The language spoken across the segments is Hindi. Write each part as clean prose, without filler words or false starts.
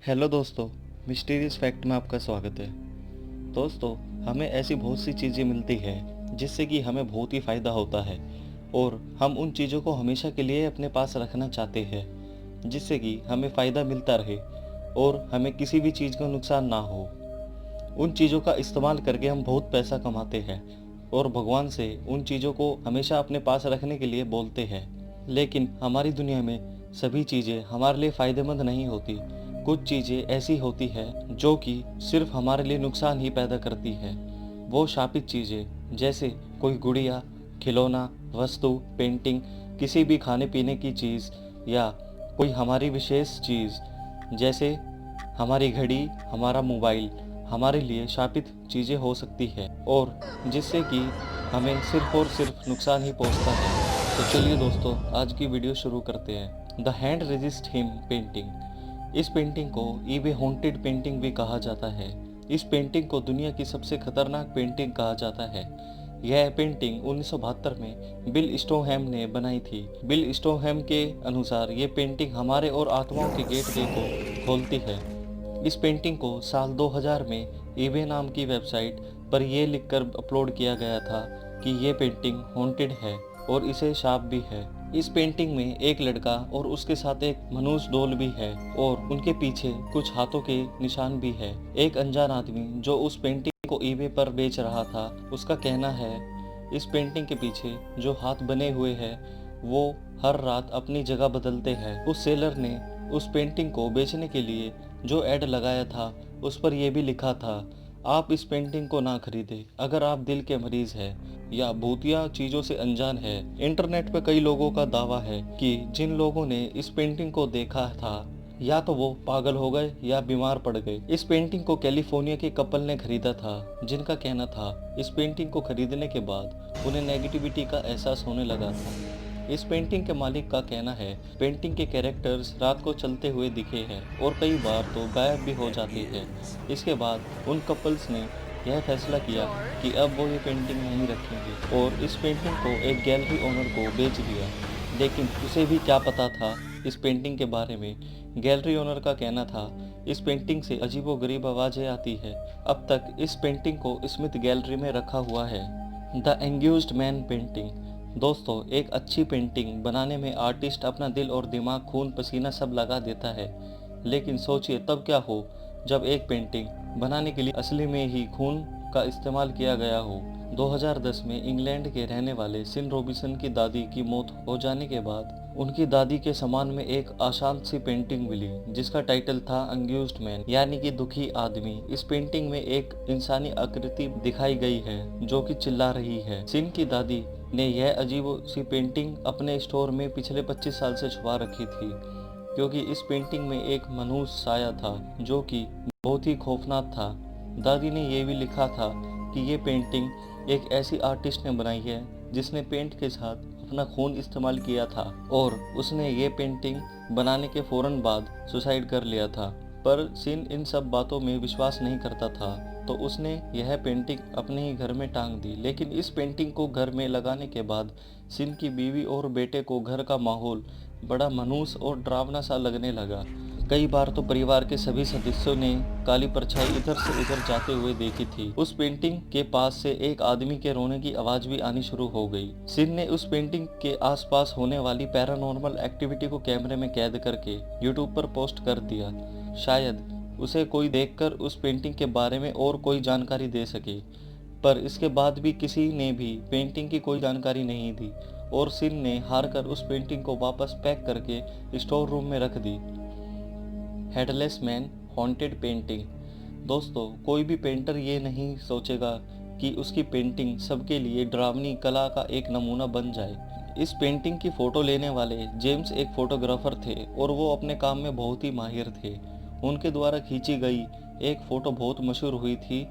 हेलो दोस्तों, मिस्टीरियस फैक्ट में आपका स्वागत है। दोस्तों, हमें ऐसी बहुत सी चीज़ें मिलती हैं जिससे कि हमें बहुत ही फ़ायदा होता है और हम उन चीज़ों को हमेशा के लिए अपने पास रखना चाहते हैं जिससे कि हमें फ़ायदा मिलता रहे और हमें किसी भी चीज़ का नुकसान ना हो। उन चीज़ों का इस्तेमाल करके हम बहुत पैसा कमाते हैं और भगवान से उन चीज़ों को हमेशा अपने पास रखने के लिए बोलते हैं। लेकिन हमारी दुनिया में सभी चीज़ें हमारे लिए फ़ायदेमंद नहीं होती। कुछ चीज़ें ऐसी होती है जो कि सिर्फ हमारे लिए नुकसान ही पैदा करती है। वो शापित चीज़ें जैसे कोई गुड़िया, खिलौना, वस्तु, पेंटिंग, किसी भी खाने पीने की चीज़ या कोई हमारी विशेष चीज़ जैसे हमारी घड़ी, हमारा मोबाइल हमारे लिए शापित चीज़ें हो सकती है और जिससे कि हमें सिर्फ और सिर्फ नुकसान ही पहुंचता है। तो चलिए दोस्तों, आज की वीडियो शुरू करते हैं। The hand resist him painting. इस पेंटिंग को ईबे हॉन्टेड पेंटिंग भी कहा जाता है। इस पेंटिंग को दुनिया की सबसे खतरनाक पेंटिंग कहा जाता है। यह पेंटिंग 1972 में बिल स्टोनहैम ने बनाई थी। बिल स्टोनहैम के अनुसार ये पेंटिंग हमारे और आत्माओं के गेटवे को खोलती है। इस पेंटिंग को साल 2000 में ईबे नाम की वेबसाइट पर यह लिखकर अपलोड किया गया था कि ये पेंटिंग हॉन्टेड है और इसे शाप भी है। इस पेंटिंग में एक लड़का और उसके साथ एक मनुष्य डॉल भी है और उनके पीछे कुछ हाथों के निशान भी है। एक अनजान आदमी जो उस पेंटिंग को ईबे पर बेच रहा था, उसका कहना है इस पेंटिंग के पीछे जो हाथ बने हुए हैं वो हर रात अपनी जगह बदलते हैं। उस सेलर ने उस पेंटिंग को बेचने के लिए जो ऐड लगाया था उस पर यह भी लिखा था, आप इस पेंटिंग को ना खरीदें अगर आप दिल के मरीज हैं या भूतिया चीज़ों से अनजान है। इंटरनेट पर कई लोगों का दावा है कि जिन लोगों ने इस पेंटिंग को देखा था या तो वो पागल हो गए या बीमार पड़ गए। इस पेंटिंग को कैलिफोर्निया के कपल ने खरीदा था जिनका कहना था इस पेंटिंग को खरीदने के बाद उन्हें नेगेटिविटी का एहसास होने लगा था। इस पेंटिंग के मालिक का कहना है पेंटिंग के कैरेक्टर्स रात को चलते हुए दिखे हैं और कई बार तो गायब भी हो जाते हैं। इसके बाद उन कपल्स ने यह फैसला किया कि अब वो ये पेंटिंग नहीं रखेंगे और इस पेंटिंग को एक गैलरी ओनर को बेच दिया। लेकिन उसे भी क्या पता था इस पेंटिंग के बारे में। गैलरी ओनर का कहना था इस पेंटिंग से अजीबोगरीब आवाज़ें आती है। अब तक इस पेंटिंग को स्मिथ गैलरी में रखा हुआ है। The anguished man painting. दोस्तों, एक अच्छी पेंटिंग बनाने में आर्टिस्ट अपना दिल और दिमाग, खून पसीना सब लगा देता है। लेकिन सोचिए तब क्या हो जब एक पेंटिंग बनाने के लिए असली में ही खून का इस्तेमाल किया गया हो। 2010 में इंग्लैंड के रहने वाले सिन रॉबिन्सन की दादी की मौत हो जाने के बाद उनकी दादी के सम्मान में एक अशांत सी पेंटिंग मिली जिसका टाइटल था अनग्यूज्ड मैन, यानी कि दुखी आदमी। इस पेंटिंग में एक इंसानी आकृति दिखाई गई है जो कि चिल्ला रही है। सिन की दादी ने यह अजीब सी पेंटिंग अपने स्टोर में पिछले 25 साल से छुपा रखी थी क्योंकि इस पेंटिंग में एक मनुष्य साया था जो कि बहुत ही खौफनाक था। दादी ने यह भी लिखा था कि ये पेंटिंग एक ऐसी आर्टिस्ट ने बनाई है जिसने पेंट के साथ अपना खून इस्तेमाल किया था और उसने ये पेंटिंग बनाने के फौरन बाद सुसाइड कर लिया था। पर सिन इन सब बातों में विश्वास नहीं करता था तो उसने यह पेंटिंग अपने ही घर में टांग दी। लेकिन इस पेंटिंग को घर में लगाने के बाद सिन की बीवी और बेटे को घर का माहौल बड़ा मनहूस और डरावना सा लगने लगा। कई बार तो परिवार के सभी सदस्यों ने काली परछाई इधर से उधर जाते हुए देखी थी। उस पेंटिंग के पास से एक आदमी के रोने की आवाज भी आनी शुरू हो गई। सिन ने उस पेंटिंग के आसपास होने वाली पैरानॉर्मल एक्टिविटी को कैमरे में कैद करके यूट्यूब पर पोस्ट कर दिया। शायद उसे कोई देखकर उस पेंटिंग के बारे में और कोई जानकारी दे सके, पर इसके बाद भी किसी ने भी पेंटिंग की कोई जानकारी नहीं दी और सिन ने हार कर उस पेंटिंग को वापस पैक करके स्टोर रूम में रख दी। Headless man haunted painting. दोस्तों, कोई भी पेंटर ये नहीं सोचेगा कि उसकी पेंटिंग सबके लिए डरावनी कला का एक नमूना बन जाए। इस पेंटिंग की फ़ोटो लेने वाले जेम्स एक फ़ोटोग्राफ़र थे और वो अपने काम में बहुत ही माहिर थे। उनके द्वारा खींची गई एक फ़ोटो बहुत मशहूर हुई थी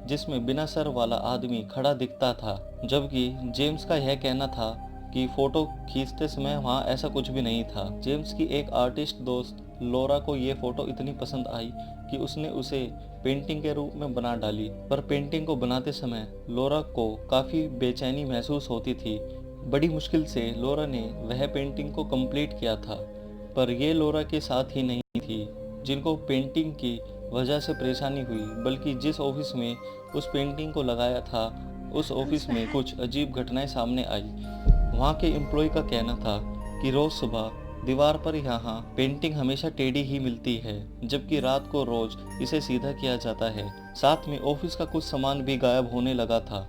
जिसमें बिना सर वाला आदमी खड़ा दिखता था, जबकि जेम्स का यह कहना था कि फ़ोटो खींचते समय वहाँ ऐसा कुछ भी नहीं था। जेम्स की एक आर्टिस्ट दोस्त लोरा को ये फ़ोटो इतनी पसंद आई कि उसने उसे पेंटिंग के रूप में बना डाली। पर पेंटिंग को बनाते समय लोरा को काफ़ी बेचैनी महसूस होती थी। बड़ी मुश्किल से लोरा ने वह पेंटिंग को कंप्लीट किया था, पर यह लोरा के साथ ही नहीं थी जिनको पेंटिंग की वजह से परेशानी हुई, बल्कि जिस ऑफिस में उस पेंटिंग को लगाया था उस ऑफिस में कुछ अजीब घटनाएं सामने आई। वहाँ के एम्प्लॉय का कहना था कि रोज सुबह दीवार पर यहाँ पेंटिंग हमेशा टेढ़ी ही मिलती है, जबकि रात को रोज इसे सीधा किया जाता है। साथ में ऑफिस का कुछ सामान भी गायब होने लगा था।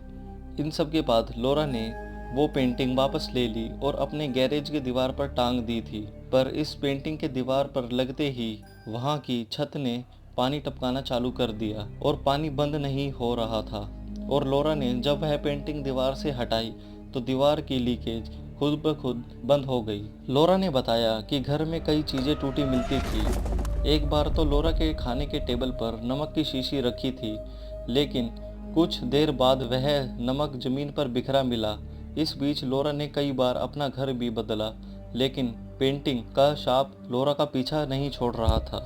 इन सब के बाद लोरा ने वो पेंटिंग वापस ले ली और अपने गैरेज की दीवार पर टांग दी थी। पर इस पेंटिंग के दीवार पर लगते ही वहाँ की छत ने पानी टपकाना चालू कर दिया और पानी बंद नहीं हो रहा था। और लोरा ने जब वह पेंटिंग दीवार से हटाई तो दीवार की लीकेज खुद ब खुद बंद हो गई। लोरा ने बताया कि घर में कई चीजें टूटी मिलती थी। एक बार तो लोरा के खाने के टेबल पर नमक की शीशी रखी थी, लेकिन कुछ देर बाद वह नमक जमीन पर बिखरा मिला। इस बीच लोरा ने कई बार अपना घर भी बदला, लेकिन पेंटिंग का शाप लोरा का पीछा नहीं छोड़ रहा था।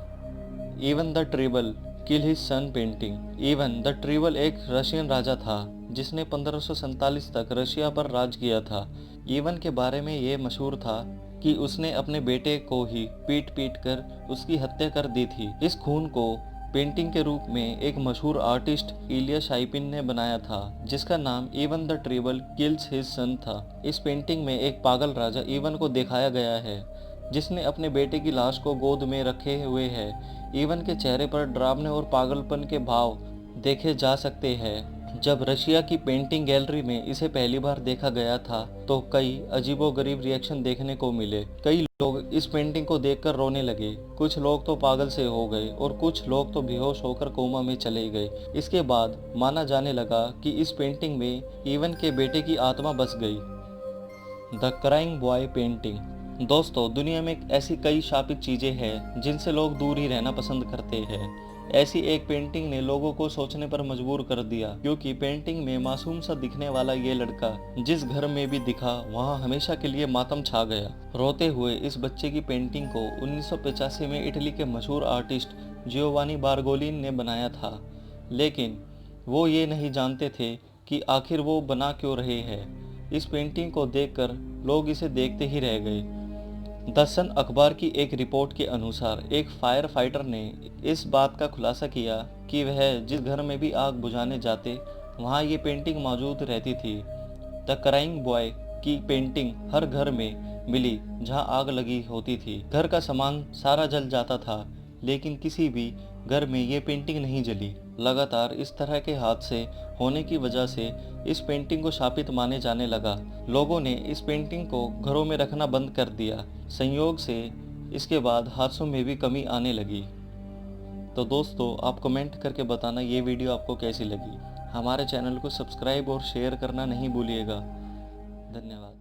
Ivan the Terrible kill his son painting. Ivan the Terrible एक रशियन राजा था जिसने 1547 तक रशिया पर राज किया था। इवन के बारे में ये मशहूर था कि उसने अपने बेटे को ही पीट पीट कर उसकी हत्या कर दी थी। इस खून को पेंटिंग के रूप में एक मशहूर आर्टिस्ट इलिया शाइपिन ने बनाया था, जिसका नाम Ivan the Terrible kills his son था। इस पेंटिंग में एक पागल राजा इवन को दिखाया गया है, जिसने अपने बेटे की लाश को गोद में रखे हुए है। इवन के चेहरे पर डरावने और पागलपन के भाव देखे जा सकते हैं। जब रशिया की पेंटिंग गैलरी में इसे पहली बार देखा गया था तो कई अजीबोगरीब रिएक्शन देखने को मिले। कई लोग इस पेंटिंग को देखकर रोने लगे, कुछ लोग तो पागल से हो गए और कुछ लोग तो बेहोश होकर कोमा में चले गए। इसके बाद माना जाने लगा कि इस पेंटिंग में इवन के बेटे की आत्मा बस गई। The crying boy painting. दोस्तों, दुनिया में ऐसी कई शापित चीजें हैं जिनसे लोग दूर ही रहना पसंद करते हैं। ऐसी एक पेंटिंग ने लोगों को सोचने पर मजबूर कर दिया, क्योंकि पेंटिंग में मासूम सा दिखने वाला ये लड़का जिस घर में भी दिखा वहाँ हमेशा के लिए मातम छा गया। रोते हुए इस बच्चे की पेंटिंग को 1985 में इटली के मशहूर आर्टिस्ट जियोवानी बारगोलिन ने बनाया था, लेकिन वो ये नहीं जानते थे कि आखिर वो बना क्यों रहे हैं। इस पेंटिंग को देखकर लोग इसे देखते ही रह गए। द सन अखबार की एक रिपोर्ट के अनुसार एक फायर फाइटर ने इस बात का खुलासा किया कि वह जिस घर में भी आग बुझाने जाते वहाँ ये पेंटिंग मौजूद रहती थी। द क्राइंग बॉय की पेंटिंग हर घर में मिली जहाँ आग लगी होती थी। घर का सामान सारा जल जाता था, लेकिन किसी भी घर में ये पेंटिंग नहीं जली। लगातार इस तरह के हादसे होने की वजह से इस पेंटिंग को शापित माने जाने लगा। लोगों ने इस पेंटिंग को घरों में रखना बंद कर दिया। संयोग से इसके बाद हादसों में भी कमी आने लगी। तो दोस्तों, आप कमेंट करके बताना ये वीडियो आपको कैसी लगी। हमारे चैनल को सब्सक्राइब और शेयर करना नहीं भूलिएगा। धन्यवाद।